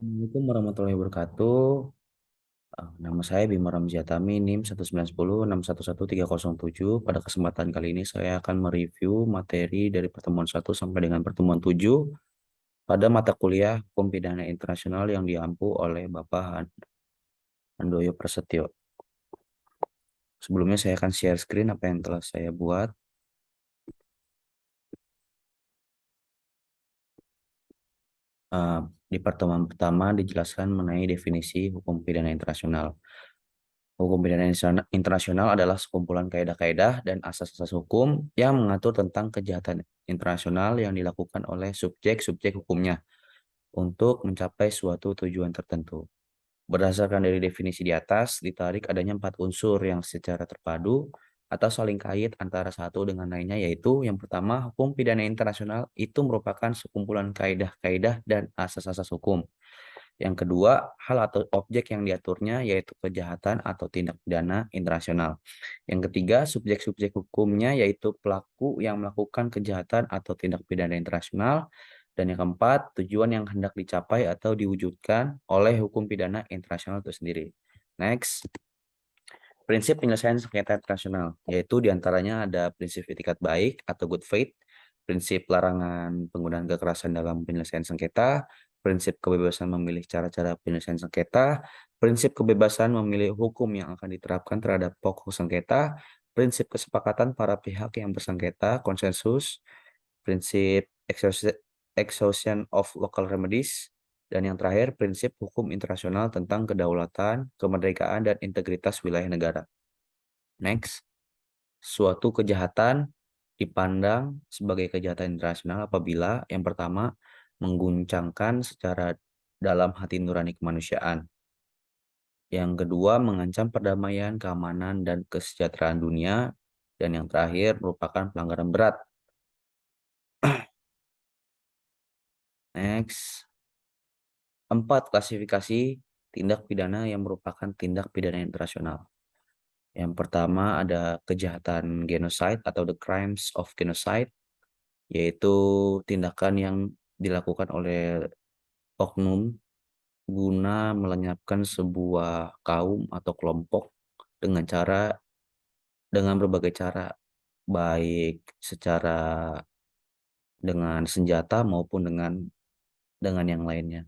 Assalamualaikum warahmatullahi wabarakatuh. Nama saya Bima Ramzi Atami, NIM 19106111307. Pada kesempatan kali ini saya akan mereview materi dari pertemuan 1 sampai dengan pertemuan 7 pada mata kuliah Hukum Pidana Internasional yang diampu oleh Bapak Handoyo Prasetyo. Sebelumnya saya akan share screen apa yang telah saya buat. Eh, di pertemuan pertama dijelaskan mengenai definisi hukum pidana internasional. Hukum pidana internasional adalah sekumpulan kaidah-kaidah dan asas-asas hukum yang mengatur tentang kejahatan internasional yang dilakukan oleh subjek-subjek hukumnya untuk mencapai suatu tujuan tertentu. Berdasarkan dari definisi di atas, ditarik adanya 4 unsur yang secara terpadu atau saling kait antara satu dengan lainnya, yaitu yang pertama, hukum pidana internasional itu merupakan sekumpulan kaidah-kaidah dan asas-asas hukum. Yang kedua, hal atau objek yang diaturnya yaitu kejahatan atau tindak pidana internasional. Yang ketiga, subjek-subjek hukumnya yaitu pelaku yang melakukan kejahatan atau tindak pidana internasional. Dan yang keempat, tujuan yang hendak dicapai atau diwujudkan oleh hukum pidana internasional itu sendiri. Next, prinsip penyelesaian sengketa internasional, yaitu diantaranya ada prinsip etikat baik atau good faith, prinsip larangan penggunaan kekerasan dalam penyelesaian sengketa, prinsip kebebasan memilih cara-cara penyelesaian sengketa, prinsip kebebasan memilih hukum yang akan diterapkan terhadap pokok sengketa, prinsip kesepakatan para pihak yang bersengketa, konsensus, prinsip exhaustion of local remedies, dan yang terakhir prinsip hukum internasional tentang kedaulatan, kemerdekaan, dan integritas wilayah negara. Next, suatu kejahatan dipandang sebagai kejahatan internasional apabila yang pertama mengguncangkan secara dalam hati nurani kemanusiaan. Yang kedua mengancam perdamaian, keamanan, dan kesejahteraan dunia. Dan yang terakhir merupakan pelanggaran berat. Next, 4 klasifikasi tindak pidana yang merupakan tindak pidana internasional. Yang pertama ada kejahatan genocide atau the crimes of genocide, yaitu tindakan yang dilakukan oleh oknum guna melenyapkan sebuah kaum atau kelompok dengan berbagai cara, baik secara dengan senjata maupun dengan yang lainnya.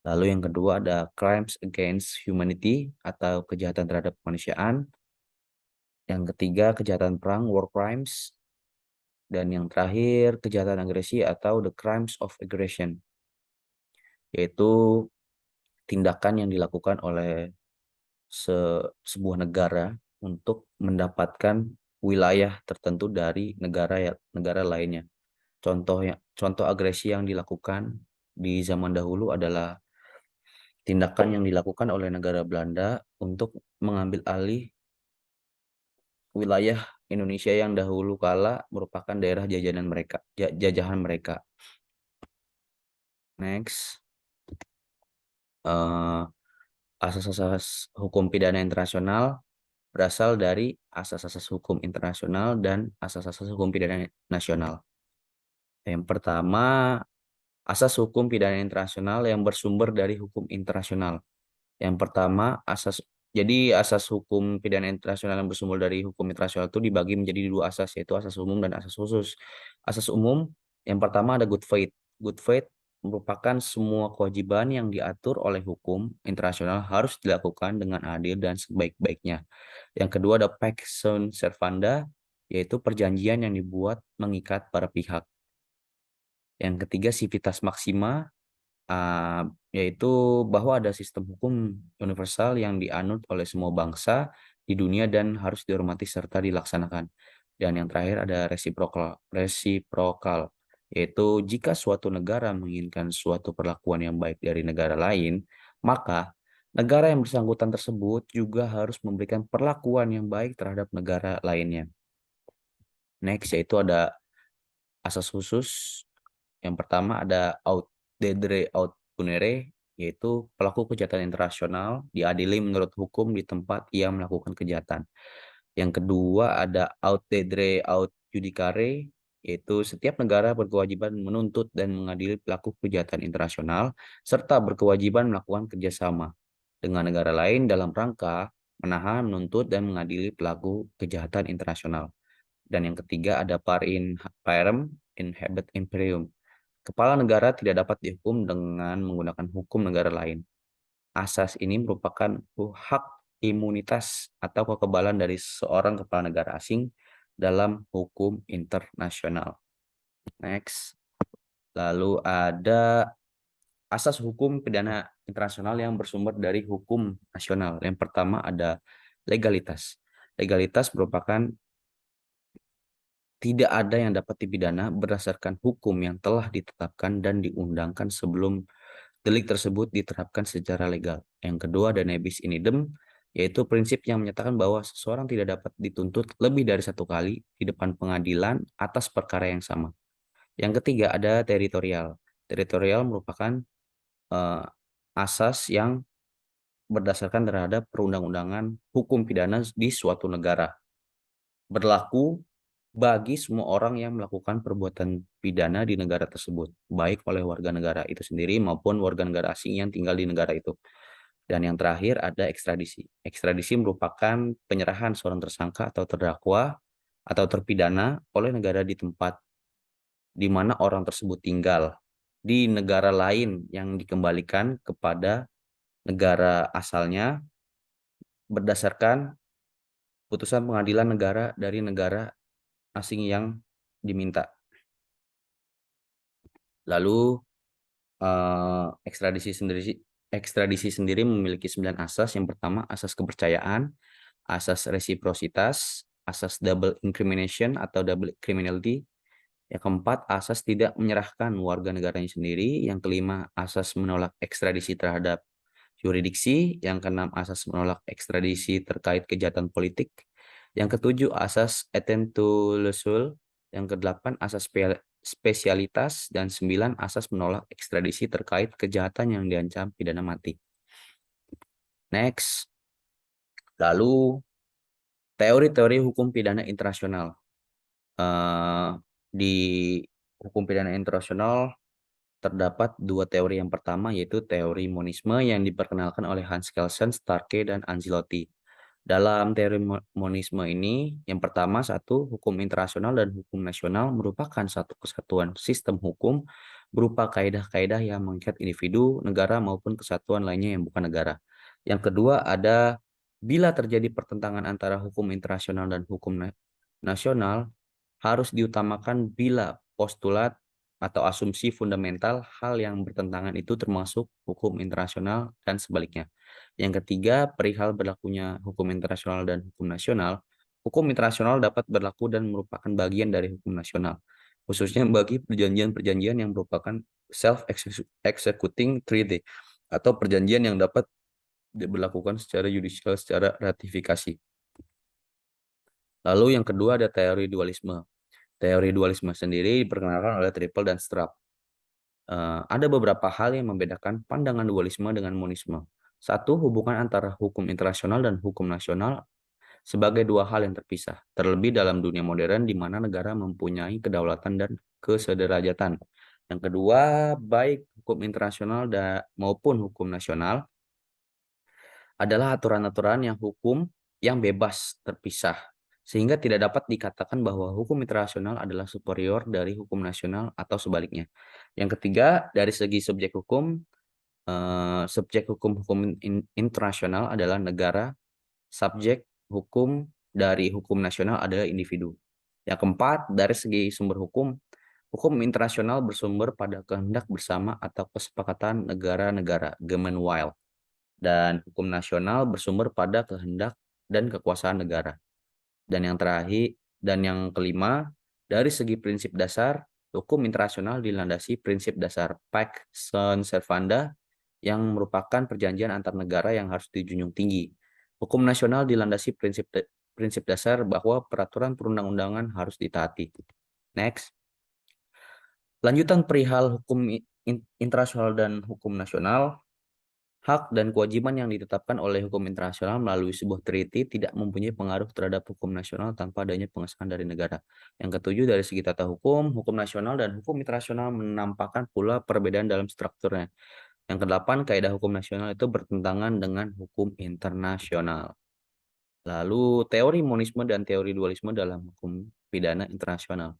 Lalu yang kedua ada crimes against humanity atau kejahatan terhadap kemanusiaan. Yang ketiga kejahatan perang, war crimes. Dan yang terakhir kejahatan agresi atau the crimes of aggression, yaitu tindakan yang dilakukan oleh sebuah negara untuk mendapatkan wilayah tertentu dari negara lainnya. Contoh agresi yang dilakukan di zaman dahulu adalah tindakan yang dilakukan oleh negara Belanda untuk mengambil alih wilayah Indonesia yang dahulu kala merupakan daerah jajahan mereka. Next, eh, asas-asas hukum pidana internasional berasal dari asas-asas hukum internasional dan asas-asas hukum pidana nasional. Yang pertama, asas hukum pidana internasional yang bersumber dari hukum internasional. Yang pertama, asas hukum pidana internasional yang bersumber dari hukum internasional itu dibagi menjadi 2 asas, yaitu asas umum dan asas khusus. Asas umum yang pertama ada good faith. Good faith merupakan semua kewajiban yang diatur oleh hukum internasional harus dilakukan dengan adil dan sebaik-baiknya. Yang kedua ada pax sunt servanda, yaitu perjanjian yang dibuat mengikat para pihak. Yang ketiga civitas maxima, yaitu bahwa ada sistem hukum universal yang dianut oleh semua bangsa di dunia dan harus dihormati serta dilaksanakan. Dan yang terakhir ada resiprokal, yaitu jika suatu negara menginginkan suatu perlakuan yang baik dari negara lain, maka negara yang bersangkutan tersebut juga harus memberikan perlakuan yang baik terhadap negara lainnya. Next, yaitu ada asas khusus. Yang pertama ada aut dedre aut punere, yaitu pelaku kejahatan internasional diadili menurut hukum di tempat ia melakukan kejahatan. Yang kedua ada aut dedre aut judicare, yaitu setiap negara berkewajiban menuntut dan mengadili pelaku kejahatan internasional, serta berkewajiban melakukan kerjasama dengan negara lain dalam rangka menahan, menuntut, dan mengadili pelaku kejahatan internasional. Dan yang ketiga ada parem inhabet imperium. Kepala negara tidak dapat dihukum dengan menggunakan hukum negara lain. Asas ini merupakan hak imunitas atau kekebalan dari seorang kepala negara asing dalam hukum internasional. Next. Lalu ada asas hukum pidana internasional yang bersumber dari hukum nasional. Yang pertama ada legalitas. Legalitas merupakan tidak ada yang dapat dipidana berdasarkan hukum yang telah ditetapkan dan diundangkan sebelum delik tersebut diterapkan secara legal. Yang kedua ada nebis in idem, yaitu prinsip yang menyatakan bahwa seseorang tidak dapat dituntut lebih dari satu kali di depan pengadilan atas perkara yang sama. Yang ketiga ada teritorial. Teritorial merupakan asas yang berdasarkan terhadap perundang-undangan hukum pidana di suatu negara. Berlaku bagi semua orang yang melakukan perbuatan pidana di negara tersebut, baik oleh warga negara itu sendiri maupun warga negara asing yang tinggal di negara itu. Dan yang terakhir ada ekstradisi. Ekstradisi merupakan penyerahan seorang tersangka atau terdakwa atau terpidana oleh negara di tempat di mana orang tersebut tinggal di negara lain yang dikembalikan kepada negara asalnya berdasarkan putusan pengadilan negara dari negara asing yang diminta. Lalu ekstradisi sendiri memiliki 9 asas. Yang pertama asas kepercayaan, asas resiprositas, asas double incrimination atau double criminality. Yang keempat, asas tidak menyerahkan warga negaranya sendiri. Yang kelima, asas menolak ekstradisi terhadap yurisdiksi. Yang keenam, asas menolak ekstradisi terkait kejahatan politik. Yang ketujuh, asas etentu lesul. Yang kedelapan, asas spesialitas. Dan 9, asas menolak ekstradisi terkait kejahatan yang diancam pidana mati. Next. Lalu, teori-teori hukum pidana internasional. Di hukum pidana internasional terdapat dua teori. Yang pertama yaitu teori monisme yang diperkenalkan oleh Hans Kelsen, Starke, dan Ancelotti. Dalam teori monisme ini, yang pertama satu, hukum internasional dan hukum nasional merupakan satu kesatuan sistem hukum berupa kaidah-kaidah yang mengikat individu, negara maupun kesatuan lainnya yang bukan negara. Yang kedua ada bila terjadi pertentangan antara hukum internasional dan hukum nasional, harus diutamakan bila postulat atau asumsi fundamental hal yang bertentangan itu termasuk hukum internasional dan sebaliknya. Yang ketiga, perihal berlakunya hukum internasional dan hukum nasional. Hukum internasional dapat berlaku dan merupakan bagian dari hukum nasional, khususnya bagi perjanjian-perjanjian yang merupakan self-executing treaty atau perjanjian yang dapat diberlakukan secara yudisial secara ratifikasi. Lalu yang kedua ada teori dualisme. Teori dualisme sendiri diperkenalkan oleh Triple dan Straub. Ada beberapa hal yang membedakan pandangan dualisme dengan monisme. Satu, hubungan antara hukum internasional dan hukum nasional sebagai dua hal yang terpisah, terlebih dalam dunia modern di mana negara mempunyai kedaulatan dan kesederajatan. Yang kedua, baik hukum internasional maupun hukum nasional adalah aturan-aturan yang bebas terpisah, sehingga tidak dapat dikatakan bahwa hukum internasional adalah superior dari hukum nasional atau sebaliknya. Yang ketiga, dari segi subjek hukum internasional adalah negara, subjek hukum dari hukum nasional adalah individu. Yang keempat, dari segi sumber hukum, hukum internasional bersumber pada kehendak bersama atau kesepakatan negara-negara, Gemeinwille. Dan hukum nasional bersumber pada kehendak dan kekuasaan negara. Dan yang terakhir dan yang kelima, dari segi prinsip dasar, hukum internasional dilandasi prinsip dasar Pax Sunt Servanda yang merupakan perjanjian antar negara yang harus dijunjung tinggi. Hukum nasional dilandasi prinsip dasar bahwa peraturan perundang-undangan harus ditaati. Next. Lanjutan perihal hukum internasional dan hukum nasional. Hak dan kewajiban yang ditetapkan oleh hukum internasional melalui sebuah treaty tidak mempunyai pengaruh terhadap hukum nasional tanpa adanya pengesahan dari negara. Yang ketujuh, dari segi tata hukum nasional dan hukum internasional menampakkan pula perbedaan dalam strukturnya. Yang kedelapan, kaidah hukum nasional itu bertentangan dengan hukum internasional. Lalu teori monisme dan teori dualisme dalam hukum pidana internasional.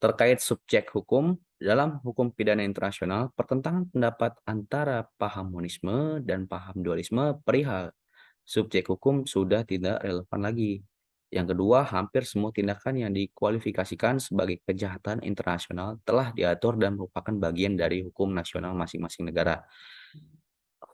Terkait subjek hukum, dalam hukum pidana internasional, pertentangan pendapat antara paham monisme dan paham dualisme perihal subjek hukum sudah tidak relevan lagi. Yang kedua, hampir semua tindakan yang dikualifikasikan sebagai kejahatan internasional telah diatur dan merupakan bagian dari hukum nasional masing-masing negara.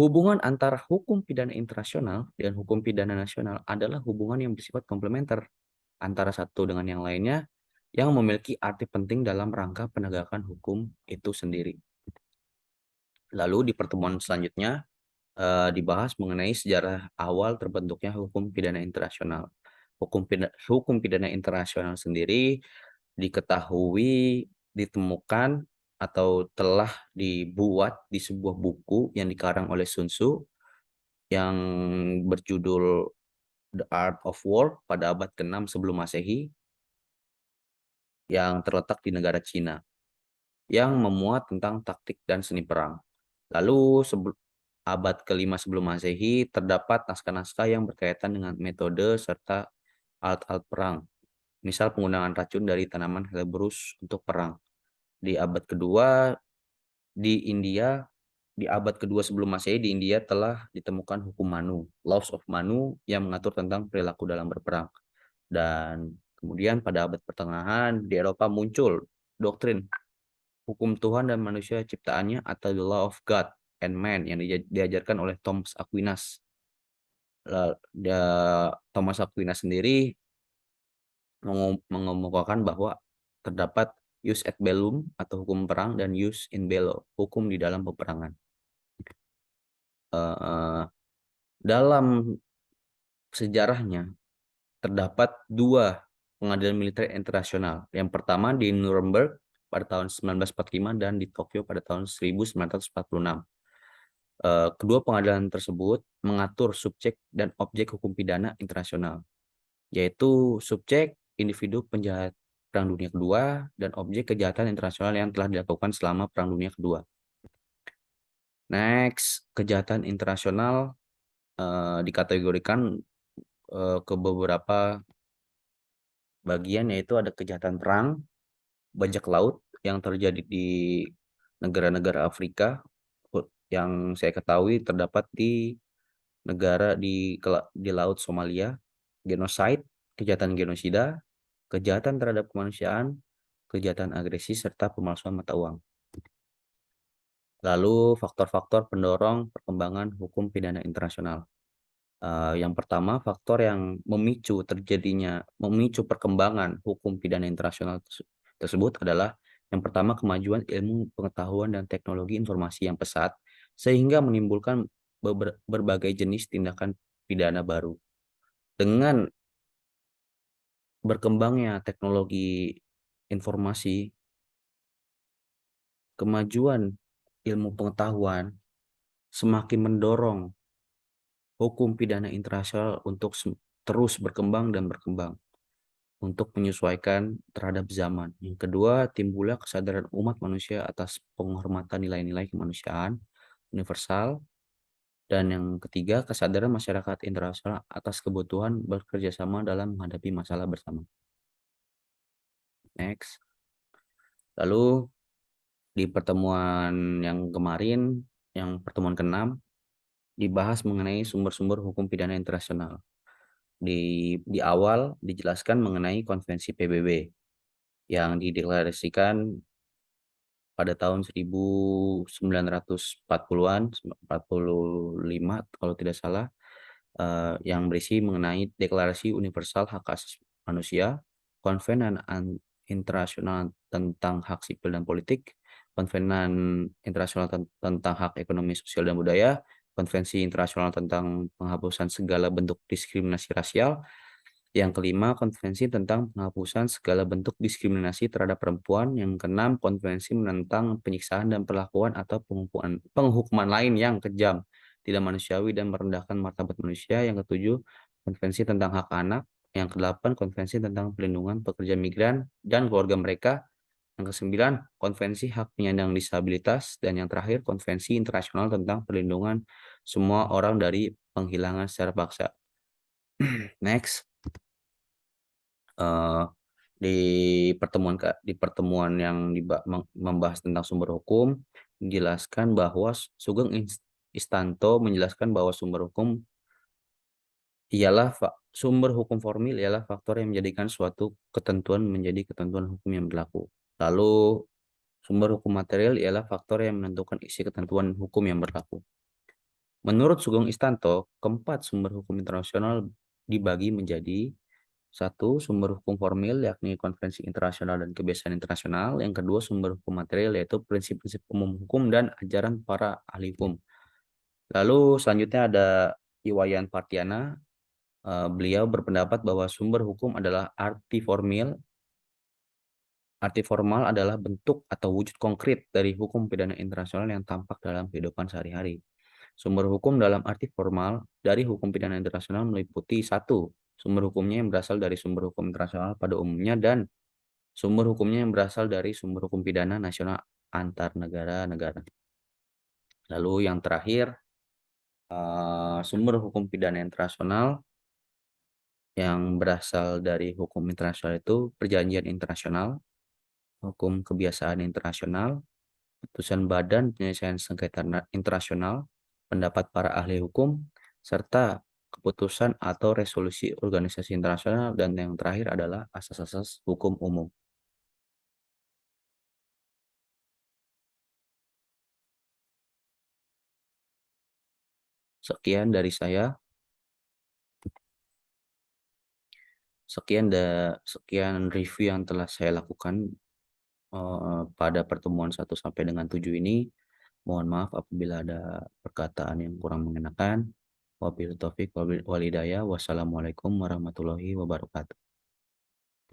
Hubungan antara hukum pidana internasional dan hukum pidana nasional adalah hubungan yang bersifat komplementer antara satu dengan yang lainnya yang memiliki arti penting dalam rangka penegakan hukum itu sendiri. Lalu di pertemuan selanjutnya dibahas mengenai sejarah awal terbentuknya hukum pidana internasional. Hukum pidana internasional sendiri diketahui ditemukan atau telah dibuat di sebuah buku yang dikarang oleh Sun Tzu yang berjudul The Art of War pada abad ke-6 sebelum Masehi yang terletak di negara Cina yang memuat tentang taktik dan seni perang. Lalu abad ke-5 sebelum Masehi terdapat naskah-naskah yang berkaitan dengan metode serta alat-alat perang. Misal penggunaan racun dari tanaman Helleborus untuk perang. Di abad kedua di India, di abad kedua sebelum Masehi di India telah ditemukan hukum Manu, Laws of Manu yang mengatur tentang perilaku dalam berperang. Dan kemudian pada abad pertengahan di Eropa muncul doktrin hukum Tuhan dan manusia ciptaannya atau the law of God and man yang diajarkan oleh Thomas Aquinas. Thomas Aquinas sendiri mengemukakan bahwa terdapat jus et bellum atau hukum perang dan jus in bello, hukum di dalam peperangan. Dalam sejarahnya terdapat dua pengadilan militer internasional. Yang pertama di Nuremberg pada tahun 1945 dan di Tokyo pada tahun 1946. Kedua pengadilan tersebut mengatur subjek dan objek hukum pidana internasional, yaitu subjek individu penjahat Perang Dunia Kedua dan objek kejahatan internasional yang telah dilakukan selama Perang Dunia Kedua. Next, kejahatan internasional dikategorikan ke beberapa bagian, yaitu ada kejahatan perang, bajak laut yang terjadi di negara-negara Afrika yang saya ketahui terdapat di negara di Laut Somalia, genocide, kejahatan genosida, kejahatan terhadap kemanusiaan, kejahatan agresi, serta pemalsuan mata uang. Lalu faktor-faktor pendorong perkembangan hukum pidana internasional. Yang pertama, faktor yang memicu perkembangan hukum pidana internasional tersebut adalah yang pertama, kemajuan ilmu pengetahuan dan teknologi informasi yang pesat sehingga menimbulkan berbagai jenis tindakan pidana baru. Dengan berkembangnya teknologi informasi, kemajuan ilmu pengetahuan semakin mendorong hukum pidana internasional untuk terus berkembang dan berkembang untuk menyesuaikan terhadap zaman. Yang kedua, timbulnya kesadaran umat manusia atas penghormatan nilai-nilai kemanusiaan universal. Dan yang ketiga, kesadaran masyarakat internasional atas kebutuhan bekerja sama dalam menghadapi masalah bersama. Next. Lalu di pertemuan yang kemarin, yang pertemuan ke-6, dibahas mengenai sumber-sumber hukum pidana internasional. Di awal dijelaskan mengenai konvensi PBB yang dideklarasikan pada tahun 1940-an, 45 kalau tidak salah, yang berisi mengenai Deklarasi Universal Hak Asasi Manusia, Konvenan Internasional tentang Hak Sipil dan Politik, Konvenan Internasional tentang Hak Ekonomi, Sosial, dan Budaya, Konvensi Internasional tentang Penghapusan Segala Bentuk Diskriminasi Rasial. Yang kelima, konvensi tentang penghapusan segala bentuk diskriminasi terhadap perempuan. Yang keenam, konvensi menentang penyiksaan dan perlakuan atau penghukuman lain yang kejam tidak manusiawi dan merendahkan martabat manusia. Yang ketujuh, konvensi tentang hak anak. Yang kedelapan, konvensi tentang perlindungan pekerja migran dan keluarga mereka. Yang kesembilan, konvensi hak penyandang disabilitas. Dan yang terakhir, konvensi internasional tentang perlindungan semua orang dari penghilangan secara paksa. Next, eh, di pertemuan yang membahas tentang sumber hukum, menjelaskan bahwa Sugeng Istanto menjelaskan bahwa sumber hukum formil ialah faktor yang menjadikan suatu ketentuan menjadi ketentuan hukum yang berlaku. Lalu sumber hukum material ialah faktor yang menentukan isi ketentuan hukum yang berlaku. Menurut Sugeng Istanto, keempat sumber hukum internasional dibagi menjadi: satu, sumber hukum formil, yakni konvensi internasional dan kebiasaan internasional. Yang kedua, sumber hukum material, yaitu prinsip-prinsip umum hukum dan ajaran para ahli hukum. Lalu selanjutnya ada Iwayan Partiana. Beliau berpendapat bahwa sumber hukum adalah arti formal. Arti formal adalah bentuk atau wujud konkret dari hukum pidana internasional yang tampak dalam kehidupan sehari-hari. Sumber hukum dalam arti formal dari hukum pidana internasional meliputi: satu, sumber hukumnya yang berasal dari sumber hukum internasional pada umumnya, dan sumber hukumnya yang berasal dari sumber hukum pidana nasional antar negara-negara. Lalu yang terakhir, sumber hukum pidana internasional yang berasal dari hukum internasional itu perjanjian internasional, hukum kebiasaan internasional, putusan Badan Penyelesaian Sengketa Internasional, pendapat para ahli hukum, serta keputusan atau resolusi organisasi internasional, dan yang terakhir adalah asas-asas hukum umum. Sekian dari saya. Sekian review yang telah saya lakukan pada pertemuan 1 sampai dengan 7 ini. Mohon maaf apabila ada perkataan yang kurang mengenakan. Wabillahi taufik wal hidayah. Wassalamualaikum warahmatullahi wabarakatuh.